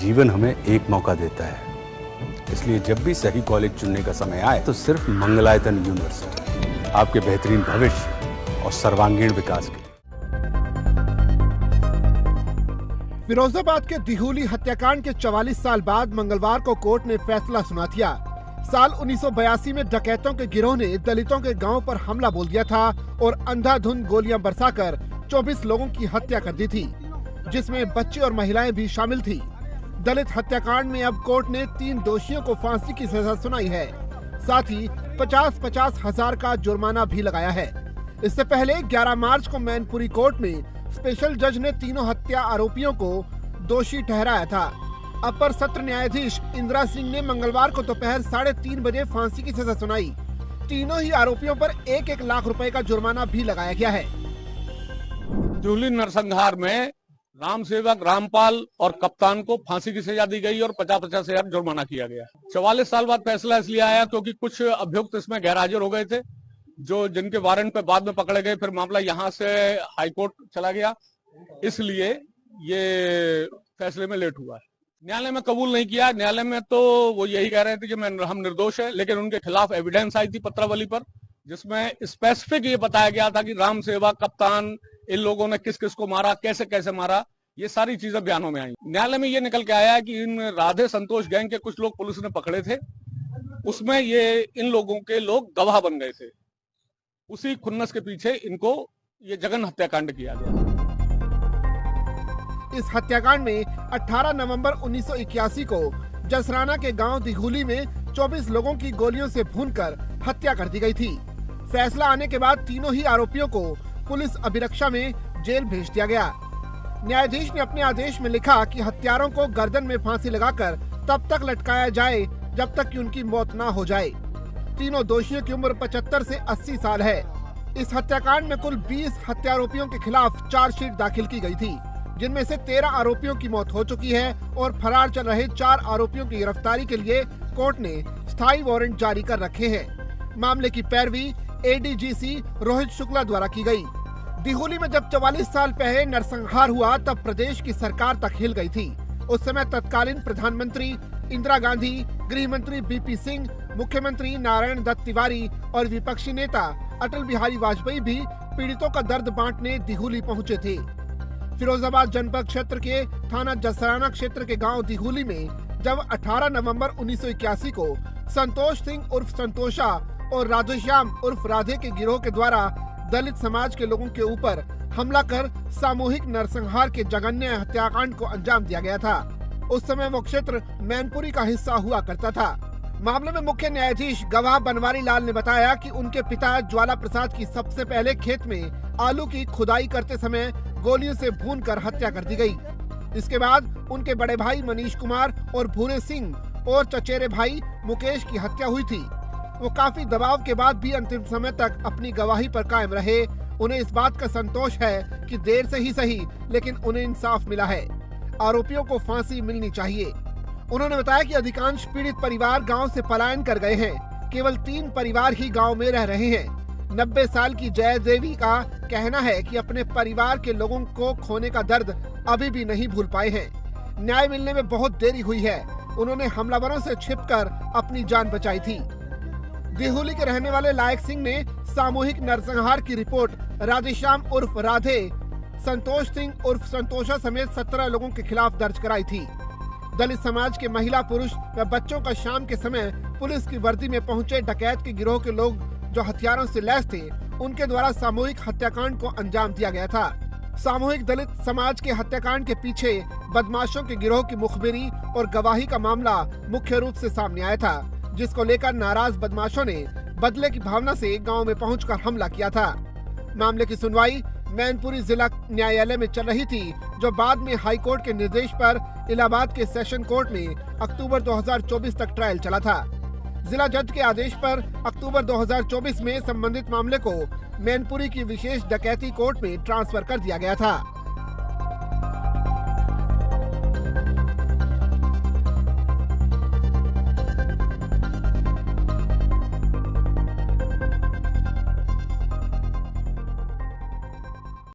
जीवन हमें एक मौका देता है, इसलिए जब भी सही कॉलेज चुनने का समय आए तो सिर्फ मंगलायतन यूनिवर्सिटी आपके बेहतरीन भविष्य और सर्वांगीण विकास के लिए। फिरोजाबाद के दिहुली हत्याकांड के 44 साल बाद मंगलवार को कोर्ट ने फैसला सुना दिया। साल 1982 में डकैतों के गिरोह ने दलितों के गांव पर हमला बोल दिया था और अंधाधुंध गोलियां बरसाकर 24 लोगों की हत्या कर दी थी, जिसमें बच्चे और महिलाएं भी शामिल थी। दलित हत्याकांड में अब कोर्ट ने 3 दोषियों को फांसी की सजा सुनाई है, साथ ही 50-50 हजार का जुर्माना भी लगाया है। इससे पहले 11 मार्च को मैनपुरी कोर्ट में स्पेशल जज ने तीनों हत्या आरोपियों को दोषी ठहराया था। अपर सत्र न्यायाधीश इंदिरा सिंह ने मंगलवार को दोपहर 3:30 बजे फांसी की सजा सुनाई। तीनों ही आरोपियों पर 1-1 लाख रुपए का जुर्माना भी लगाया गया है। दिहुली नरसंहार में राम सेवक रामपाल और कप्तान को फांसी की सजा दी गई और 50-50 हजार जुर्माना किया गया। 44 साल बाद फैसला इसलिए आया क्योंकि कुछ अभियुक्त इसमें गैर हाजिर हो गए थे, जो जिनके वारंट पे बाद में पकड़े गए। फिर मामला यहाँ से हाईकोर्ट चला गया, इसलिए ये फैसले में लेट हुआ है। न्यायालय में कबूल नहीं किया। न्यायालय में तो वो यही कह रहे थे कि हम निर्दोष है, लेकिन उनके खिलाफ एविडेंस आई थी पत्रावली पर, जिसमें स्पेसिफिक ये बताया गया था कि राम सेवक, कप्तान, इन लोगों ने किस किस को मारा, कैसे कैसे मारा, ये सारी चीजें बयानों में आई। न्यायालय में ये निकल के आया कि इन राधे संतोष गैंग के कुछ लोग पुलिस ने पकड़े थे, उसमें ये इन लोगों के लोग गवाह बन गए थे। उसी खुन्नस के पीछे इनको ये जघन्य हत्याकांड किया गया। इस हत्याकांड में 18 नवंबर 1981 को जसराना के गांव दिहुली में 24 लोगों की गोलियों से भूनकर हत्या कर दी गई थी। फैसला आने के बाद तीनों ही आरोपियों को पुलिस अभिरक्षा में जेल भेज दिया गया। न्यायाधीश ने अपने आदेश में लिखा कि हत्यारों को गर्दन में फांसी लगाकर तब तक लटकाया जाए जब तक कि उनकी मौत ना हो जाए। तीनों दोषियों की उम्र 75 से 80 साल है। इस हत्याकांड में कुल 20 हत्यारोपियों के खिलाफ चार्जशीट दाखिल की गई थी, जिनमें से 13 आरोपियों की मौत हो चुकी है और फरार चल रहे 4 आरोपियों की गिरफ्तारी के लिए कोर्ट ने स्थायी वारंट जारी कर रखे हैं। मामले की पैरवी एडीजीसी रोहित शुक्ला द्वारा की गई। दिहुली में जब 44 साल पहले नरसंहार हुआ तब प्रदेश की सरकार तक हिल गई थी। उस समय तत्कालीन प्रधानमंत्री इंदिरा गांधी, गृह मंत्री बीपी सिंह, मुख्यमंत्री नारायण दत्त तिवारी और विपक्षी नेता अटल बिहारी वाजपेयी भी पीड़ितों का दर्द बांटने दिहुली पहुंचे थे। फिरोजाबाद जनपद क्षेत्र के थाना जसराना क्षेत्र के गांव दिहुली में जब 18 नवंबर 1981 को संतोष सिंह उर्फ संतोषा और राधेश्याम उर्फ राधे के गिरोह के द्वारा दलित समाज के लोगों के ऊपर हमला कर सामूहिक नरसंहार के जघन्य हत्याकांड को अंजाम दिया गया था। उस समय वो क्षेत्र मैनपुरी का हिस्सा हुआ करता था। मामले में मुख्य न्यायाधीश गवाह बनवारी लाल ने बताया कि उनके पिता ज्वाला प्रसाद की सबसे पहले खेत में आलू की खुदाई करते समय गोलियों से भूनकर हत्या कर दी गई। इसके बाद उनके बड़े भाई मनीष कुमार और भूरे सिंह और चचेरे भाई मुकेश की हत्या हुई थी। वो काफी दबाव के बाद भी अंतिम समय तक अपनी गवाही पर कायम रहे। उन्हें इस बात का संतोष है कि देर से ही सही, लेकिन उन्हें इंसाफ मिला है। आरोपियों को फांसी मिलनी चाहिए। उन्होंने बताया कि अधिकांश पीड़ित परिवार गांव से पलायन कर गए हैं। केवल 3 परिवार ही गांव में रह रहे हैं। 90 साल की जय देवी का कहना है कि अपने परिवार के लोगों को खोने का दर्द अभी भी नहीं भूल पाए हैं। न्याय मिलने में बहुत देरी हुई है। उन्होंने हमलावरों से छिपकर अपनी जान बचाई थी। दिहुली के रहने वाले लायक सिंह ने सामूहिक नरसंहार की रिपोर्ट राधेश्याम उर्फ राधे, संतोष सिंह उर्फ संतोषा समेत 17 लोगों के खिलाफ दर्ज कराई थी। दलित समाज के महिला, पुरुष व बच्चों का शाम के समय पुलिस की वर्दी में पहुंचे डकैत के गिरोह के लोग जो हथियारों से लैस थे, उनके द्वारा सामूहिक हत्याकांड को अंजाम दिया गया था। सामूहिक दलित समाज के हत्याकांड के पीछे बदमाशों के गिरोह की मुखबिरी और गवाही का मामला मुख्य रूप से सामने आया था, जिसको लेकर नाराज बदमाशों ने बदले की भावना से गांव में पहुंचकर हमला किया था। मामले की सुनवाई मैनपुरी जिला न्यायालय में चल रही थी, जो बाद में हाईकोर्ट के निर्देश पर इलाहाबाद के सेशन कोर्ट में अक्टूबर 2024 तक ट्रायल चला था। जिला जज के आदेश पर अक्टूबर 2024 में संबंधित मामले को मैनपुरी की विशेष डकैती कोर्ट में ट्रांसफर कर दिया गया था।